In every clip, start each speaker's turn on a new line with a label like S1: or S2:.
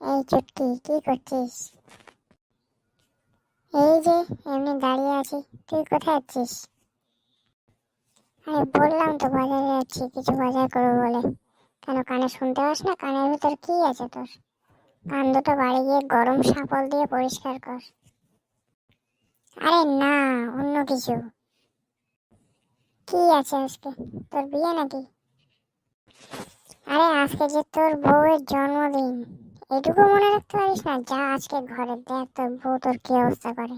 S1: এই চুটকি, কি করছিস? এই যে এমনি দাঁড়িয়ে আছি। তুই কোথায় যাচ্ছিস? আরে বললাম তো বাজারে যাচ্ছি, কিছু বাজার করবো বলে। কেন কানে শুনতে পাস না? কানের ভিতর কি আছে তোর? কান দুটো বাড়ি গিয়ে গরম শাপল দিয়ে পরিষ্কার কর। আরে না, অন্য কিছু। কি আছে আজকে? তোর বিয়ে নাকি? আরে আজকে যে তোর বউয়ের জন্মদিন, এটুকু মনে রাখতে পারিস না? যা আজকে ঘরে দেখ তোর বউ তোর কি অবস্থা করে।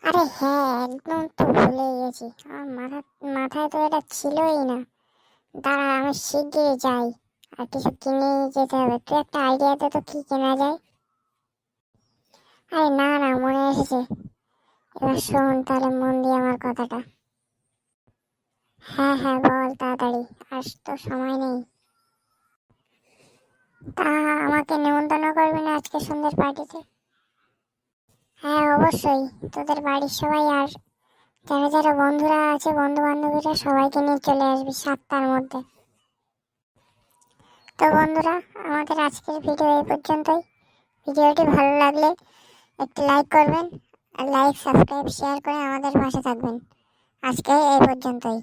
S1: আরে হ্যাঁ, একদম তো ভুলে গেছি। আমার মাথায় তো এটা ছিলই না। দাঁড়া, আমি শিগগিরই যাই, আর কিছু কিনে যেতে হবে। তুই একটা আইডিয়া দে তো, কি কেনা যায়? আরে না না, মনে এসেছে। এবার শোন তাহলে মন দিয়ে আমার কথাটা। হ্যাঁ হ্যাঁ, বল তাড়াতাড়ি, আর তো সময় নেই। তা আমাকে নেমন্তন্ন করবি না আজকে সন্ধ্যের পার্টিতে? হ্যাঁ অবশ্যই, তোদের বাড়ির সবাই আর যারা যারা বন্ধুরা আছে, বন্ধু বান্ধবীরা, সবাইকে নিয়ে চলে আসবি 7টার মধ্যে। তো বন্ধুরা, আমাদের আজকের ভিডিও এই পর্যন্তই। ভিডিওটি ভালো লাগলে একটি লাইক করবেন, আর লাইক সাবস্ক্রাইব শেয়ার করে আমাদের পাশে থাকবেন। আজকে এই পর্যন্তই,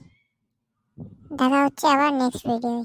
S1: দেখা হচ্ছে আবার নেক্সট ভিডিও।